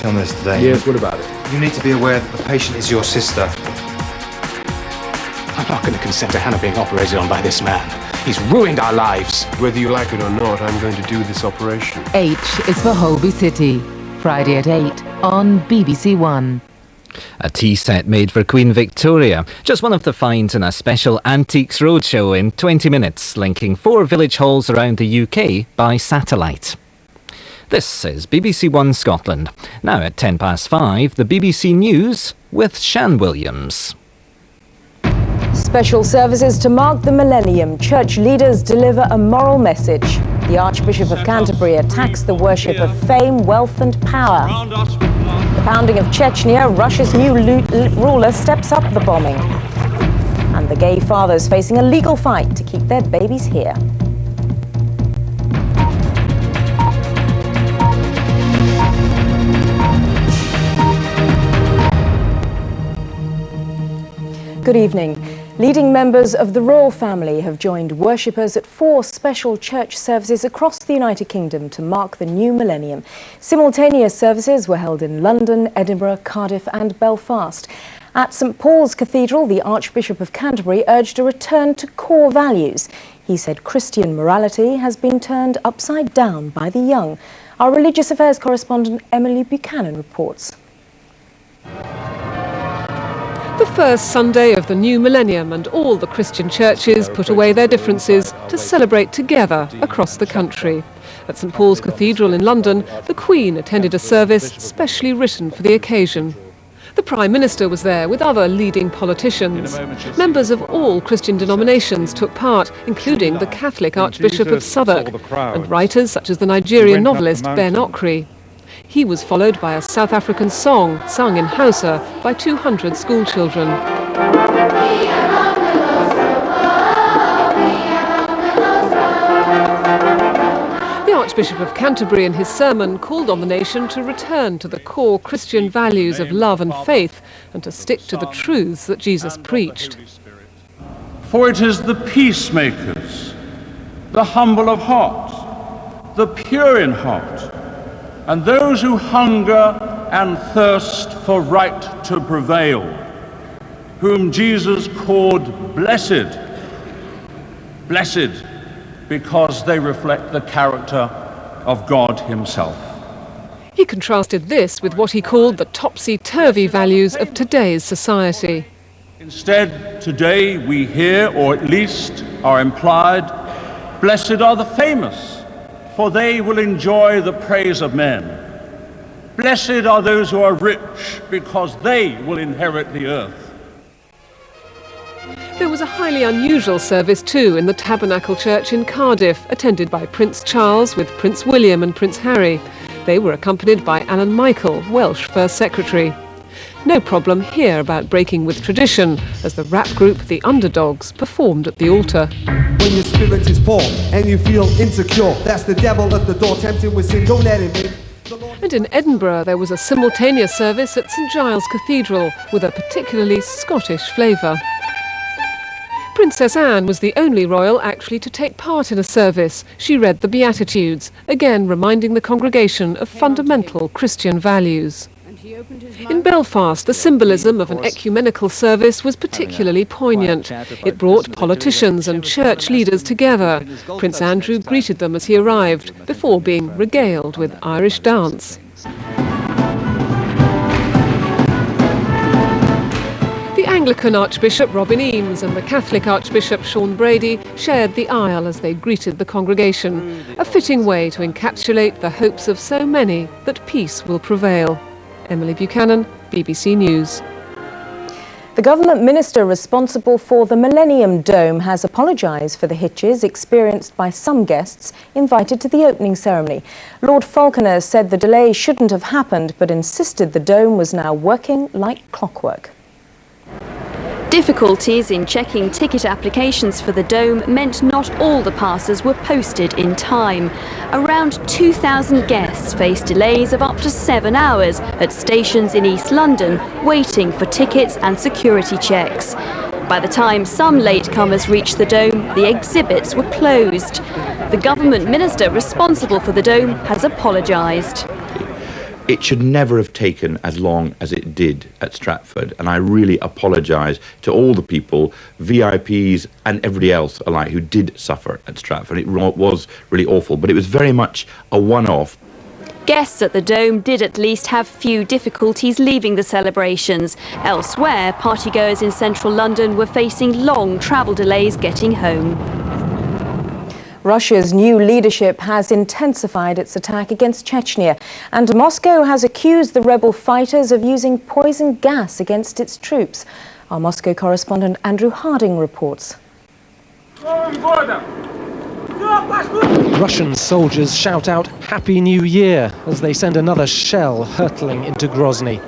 tell me this today. Yes, what about it? You need to be aware that the patient is your sister. I'm not going to consent to Hannah being operated on by this man. He's ruined our lives. Whether you like it or not, I'm going to do this operation. H is for Holby City. Friday at 8 on BBC One. A tea set made for Queen Victoria. Just one of the finds in a special Antiques Roadshow in 20 minutes, linking 4 village halls around the UK by satellite. This is BBC One Scotland. Now at 5:10, the BBC News with Shan Williams. Special services to mark the millennium. Church leaders deliver a moral message. The Archbishop of Canterbury attacks the worship of fame, wealth and power. The pounding of Chechnya, Russia's new ruler steps up the bombing. And the gay fathers facing a legal fight to keep their babies here. Good evening. Leading members of the royal family have joined worshippers at 4 special church services across the United Kingdom to mark the new millennium. Simultaneous services were held in London, Edinburgh, Cardiff and Belfast. At St Paul's Cathedral, the Archbishop of Canterbury urged a return to core values. He said Christian morality has been turned upside down by the young. Our religious affairs correspondent Emily Buchanan reports. The first Sunday of the new millennium, and all the Christian churches put away their differences to celebrate together across the country. At St Paul's Cathedral in London, the Queen attended a service specially written for the occasion. The Prime Minister was there with other leading politicians. Members of all Christian denominations took part, including the Catholic Archbishop of Southwark and writers such as the Nigerian novelist Ben Okri. He was followed by a South African song sung in Hausa by 200 schoolchildren. The Archbishop of Canterbury in his sermon called on the nation to return to the core Christian values of love and faith and to stick to the truths that Jesus preached. For it is the peacemakers, the humble of heart, the pure in heart, and those who hunger and thirst for right to prevail, whom Jesus called blessed. Blessed because they reflect the character of God himself. He contrasted this with what he called the topsy-turvy values of today's society. Instead, today we hear, or at least are implied, blessed are the famous, for they will enjoy the praise of men. Blessed are those who are rich, because they will inherit the earth. There was a highly unusual service too in the Tabernacle Church in Cardiff, attended by Prince Charles with Prince William and Prince Harry. They were accompanied by Alan Michael, Welsh First Secretary. No problem here about breaking with tradition, as the rap group The Underdogs performed at the altar. When your spirit is poor and you feel insecure, that's the devil at the door tempting with sin, don't let him in. And in Edinburgh there was a simultaneous service at St Giles Cathedral with a particularly Scottish flavour. Princess Anne was the only royal actually to take part in a service. She read the Beatitudes, again reminding the congregation of fundamental Christian values. In Belfast, the symbolism of an ecumenical service was particularly poignant. It brought politicians and church leaders together. Prince Andrew greeted them as he arrived, before being regaled with Irish dance. The Anglican Archbishop Robin Eames and the Catholic Archbishop Sean Brady shared the aisle as they greeted the congregation, a fitting way to encapsulate the hopes of so many that peace will prevail. Emily Buchanan, BBC News. The government minister responsible for the Millennium Dome has apologised for the hitches experienced by some guests invited to the opening ceremony. Lord Falconer said the delay shouldn't have happened, but insisted the dome was now working like clockwork. Difficulties in checking ticket applications for the Dome meant not all the passes were posted in time. Around 2,000 guests faced delays of up to 7 hours at stations in East London, waiting for tickets and security checks. By the time some latecomers reached the Dome, the exhibits were closed. The government minister responsible for the Dome has apologised. It should never have taken as long as it did at Stratford, and I really apologise to all the people, VIPs and everybody else alike, who did suffer at Stratford. It was really awful, but it was very much a one-off. Guests at the Dome did at least have few difficulties leaving the celebrations. Elsewhere, partygoers in central London were facing long travel delays getting home. Russia's new leadership has intensified its attack against Chechnya, and Moscow has accused the rebel fighters of using poison gas against its troops. Our Moscow correspondent Andrew Harding reports. Russian soldiers shout out Happy New Year as they send another shell hurtling into Grozny.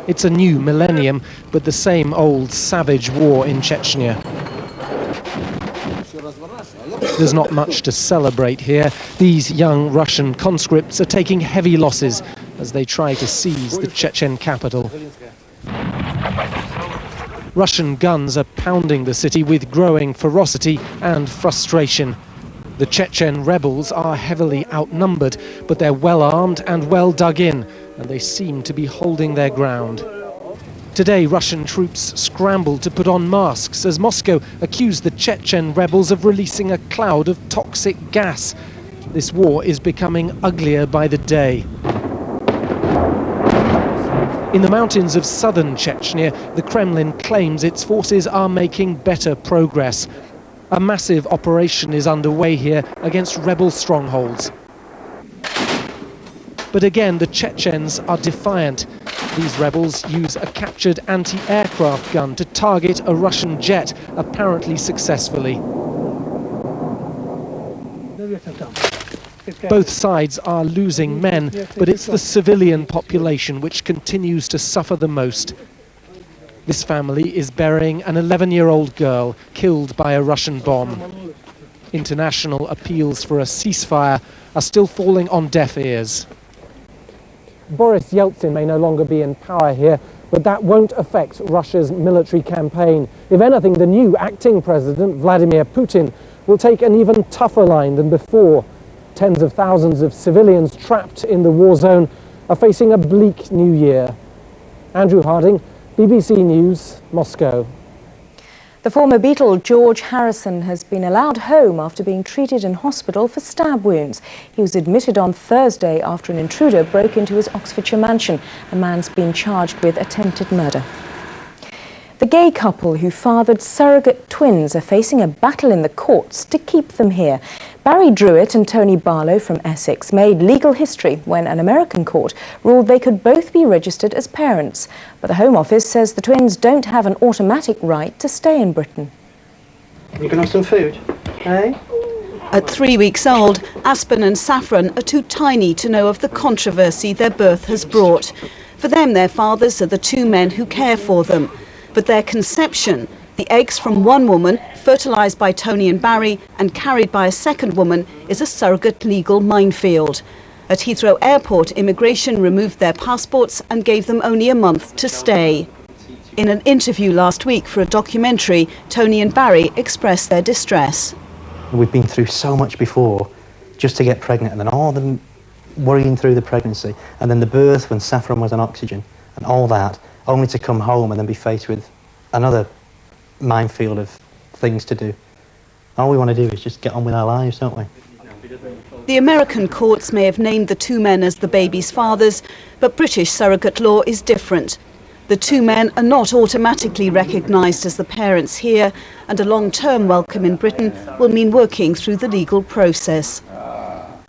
It's a new millennium, but the same old savage war in Chechnya. There's not much to celebrate here. These young Russian conscripts are taking heavy losses as they try to seize the Chechen capital. Russian guns are pounding the city with growing ferocity and frustration. The Chechen rebels are heavily outnumbered, but they're well armed and well dug in, and they seem to be holding their ground. Today, Russian troops scrambled to put on masks as Moscow accused the Chechen rebels of releasing a cloud of toxic gas. This war is becoming uglier by the day. In the mountains of southern Chechnya, the Kremlin claims its forces are making better progress. A massive operation is underway here against rebel strongholds. But again, the Chechens are defiant. These rebels use a captured anti-aircraft gun to target a Russian jet, apparently successfully. Both sides are losing men, but it's the civilian population which continues to suffer the most. This family is burying an 11-year-old girl killed by a Russian bomb. International appeals for a ceasefire are still falling on deaf ears. Boris Yeltsin may no longer be in power here, but that won't affect Russia's military campaign. If anything, the new acting president, Vladimir Putin, will take an even tougher line than before. Tens of thousands of civilians trapped in the war zone are facing a bleak new year. Andrew Harding, BBC News, Moscow. The former Beatle George Harrison has been allowed home after being treated in hospital for stab wounds. He was admitted on Thursday after an intruder broke into his Oxfordshire mansion. A man's been charged with attempted murder. The gay couple who fathered surrogate twins are facing a battle in the courts to keep them here. Barry Druitt and Tony Barlow from Essex made legal history when an American court ruled they could both be registered as parents. But the Home Office says the twins don't have an automatic right to stay in Britain. You can have some food, eh? At 3 weeks old, Aspen and Saffron are too tiny to know of the controversy their birth has brought. For them, their fathers are the two men who care for them. But their conception, the eggs from one woman, fertilised by Tony and Barry and carried by a second woman, is a surrogate legal minefield. At Heathrow Airport, immigration removed their passports and gave them only a month to stay. In an interview last week for a documentary, Tony and Barry expressed their distress. We've been through so much before just to get pregnant, and then all the worrying through the pregnancy, and then the birth when Saffron was on oxygen, and all that, only to come home and then be faced with another minefield of things to do. All we want to do is just get on with our lives, don't we? The American courts may have named the two men as the baby's fathers, but British surrogate law is different. The two men are not automatically recognised as the parents here, and a long-term welcome in Britain will mean working through the legal process.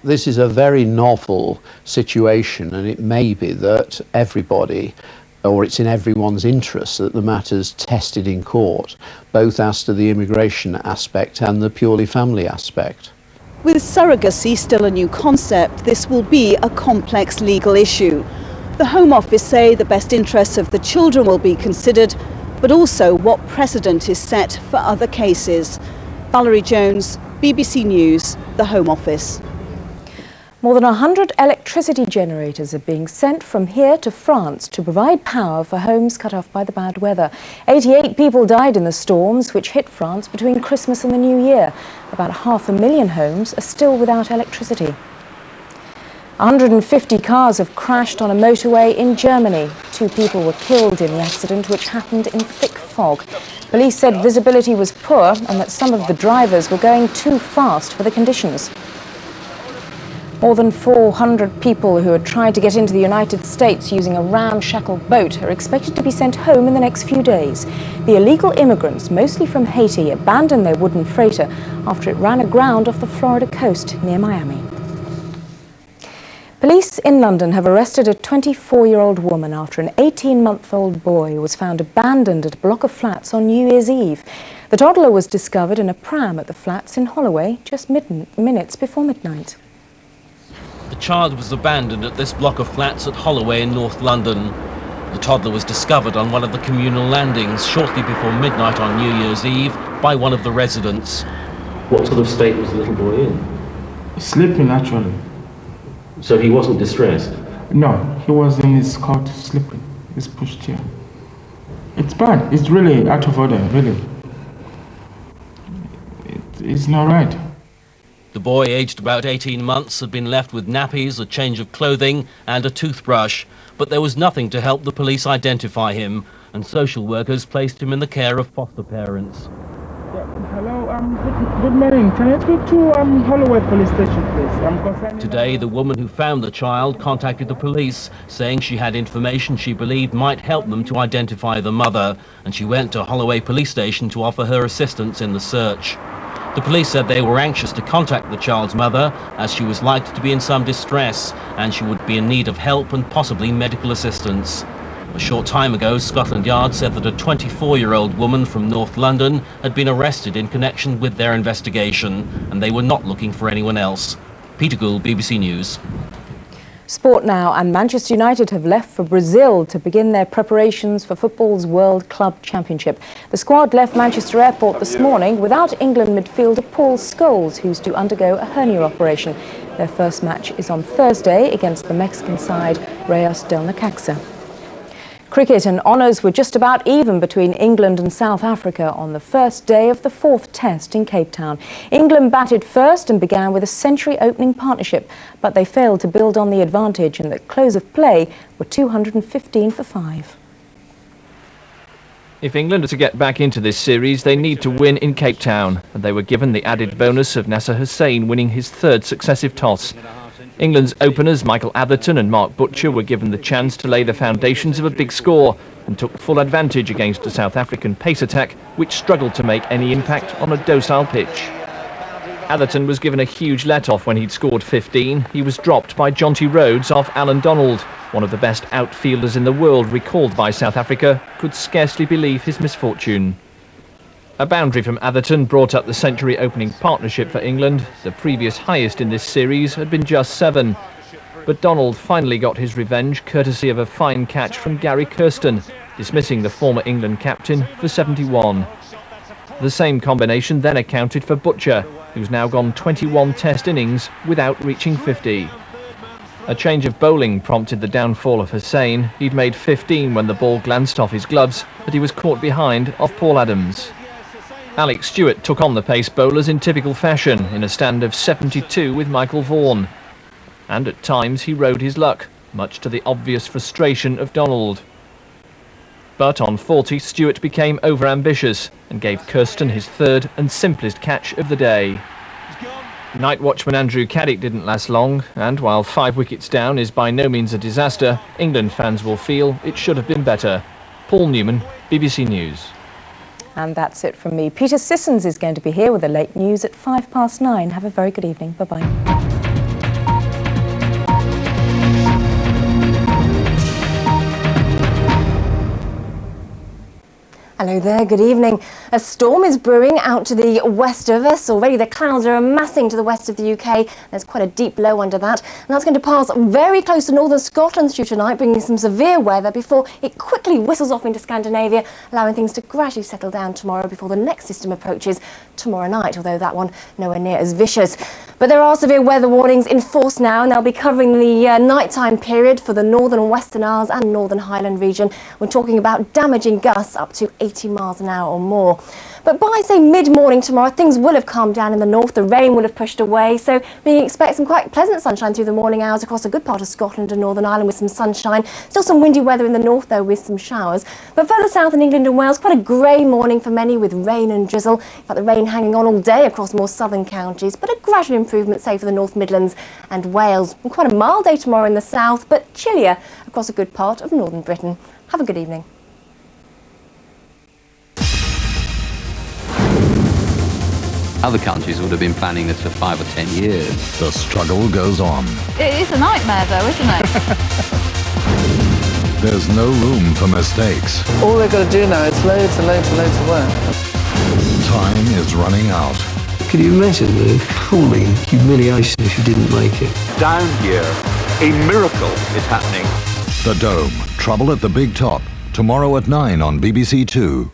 This is a very novel situation, and it may be that everybody, or it's in everyone's interest, that the matter's tested in court, both as to the immigration aspect and the purely family aspect. With surrogacy still a new concept, this will be a complex legal issue. The Home Office say the best interests of the children will be considered, but also what precedent is set for other cases. Valerie Jones, BBC News, the Home Office. More than 100 electricity generators are being sent from here to France to provide power for homes cut off by the bad weather. 88 people died in the storms which hit France between Christmas and the New Year. About 500,000 homes are still without electricity. 150 cars have crashed on a motorway in Germany. 2 people were killed in the accident, which happened in thick fog. Police said visibility was poor and that some of the drivers were going too fast for the conditions. More than 400 people who had tried to get into the United States using a ramshackle boat are expected to be sent home in the next few days. The illegal immigrants, mostly from Haiti, abandoned their wooden freighter after it ran aground off the Florida coast near Miami. Police in London have arrested a 24-year-old woman after an 18-month-old boy was found abandoned at a block of flats on New Year's Eve. The toddler was discovered in a pram at the flats in Holloway just minutes before midnight. The child was abandoned at this block of flats at Holloway in North London. The toddler was discovered on one of the communal landings shortly before midnight on New Year's Eve by one of the residents. What sort of state was the little boy in? Sleeping, actually. So he wasn't distressed? No, he was in his cot sleeping. He's pushed here. It's bad. It's really out of order, really. It's not right. The boy, aged about 18 months, had been left with nappies, a change of clothing and a toothbrush. But there was nothing to help the police identify him, and social workers placed him in the care of foster parents. Hello, good morning. Can I speak to Holloway Police Station, please? Today, the woman who found the child contacted the police, saying she had information she believed might help them to identify the mother, and she went to Holloway Police Station to offer her assistance in the search. The police said they were anxious to contact the child's mother, as she was likely to be in some distress, and she would be in need of help and possibly medical assistance. A short time ago, Scotland Yard said that a 24-year-old woman from North London had been arrested in connection with their investigation, and they were not looking for anyone else. Peter Gould, BBC News. Sport now, and Manchester United have left for Brazil to begin their preparations for football's World Club Championship. The squad left Manchester Airport this morning without England midfielder Paul Scholes, who's to undergo a hernia operation. Their first match is on Thursday against the Mexican side Rayos del Necaxa. Cricket and honours were just about even between England and South Africa on the first day of the 4th Test in Cape Town. England batted first and began with a century-opening partnership, but they failed to build on the advantage, and at close of play were 215 for 5. If England are to get back into this series, they need to win in Cape Town, and they were given the added bonus of Nasser Hussain winning his 3rd successive toss. England's openers Michael Atherton and Mark Butcher were given the chance to lay the foundations of a big score and took full advantage against a South African pace attack which struggled to make any impact on a docile pitch. Atherton was given a huge let-off when he'd scored 15. He was dropped by Jonty Rhodes off Alan Donald. One of the best outfielders in the world, recalled by South Africa, could scarcely believe his misfortune. A boundary from Atherton brought up the century-opening partnership for England. The previous highest in this series had been just 7. But Donald finally got his revenge, courtesy of a fine catch from Gary Kirsten, dismissing the former England captain for 71. The same combination then accounted for Butcher, who's now gone 21 Test innings without reaching 50. A change of bowling prompted the downfall of Hussain. He'd made 15 when the ball glanced off his gloves, but he was caught behind off Paul Adams. Alex Stewart took on the pace bowlers in typical fashion in a stand of 72 with Michael Vaughan. And at times he rode his luck, much to the obvious frustration of Donald. But on 40, Stewart became over-ambitious and gave Kirsten his 3rd and simplest catch of the day. Night watchman Andrew Caddick didn't last long, and while 5 wickets down is by no means a disaster, England fans will feel it should have been better. Paul Newman, BBC News. And that's it from me. Peter Sissons is going to be here with the late news at 9:05. Have a very good evening. Bye-bye. Hello there, good evening. A storm is brewing out to the west of us. Already the clouds are amassing to the west of the UK. There's quite a deep low under that. And that's going to pass very close to northern Scotland through tonight, bringing some severe weather before it quickly whistles off into Scandinavia, allowing things to gradually settle down tomorrow before the next system approaches tomorrow night, although that one nowhere near as vicious. But there are severe weather warnings in force now, and they'll be covering the nighttime period for the northern and western Isles and northern Highland region. We're talking about damaging gusts up to 80 miles an hour or more. But by, say, mid-morning tomorrow, things will have calmed down in the north. The rain will have pushed away. So we can expect some quite pleasant sunshine through the morning hours across a good part of Scotland and Northern Ireland with some sunshine. Still some windy weather in the north, though, with some showers. But further south in England and Wales, quite a grey morning for many with rain and drizzle. In fact, the rain hanging on all day across more southern counties. But a gradual improvement, say, for the North Midlands and Wales. And quite a mild day tomorrow in the south, but chillier across a good part of northern Britain. Have a good evening. Other countries would have been planning this for 5 or 10 years. The struggle goes on. It is a nightmare though, isn't it? There's no room for mistakes. All they've got to do now is loads and loads and loads of work. Time is running out. Could you imagine the appalling humiliation if you didn't make it? Down here, a miracle is happening. The Dome, Trouble at the Big Top, tomorrow at 9 on BBC Two.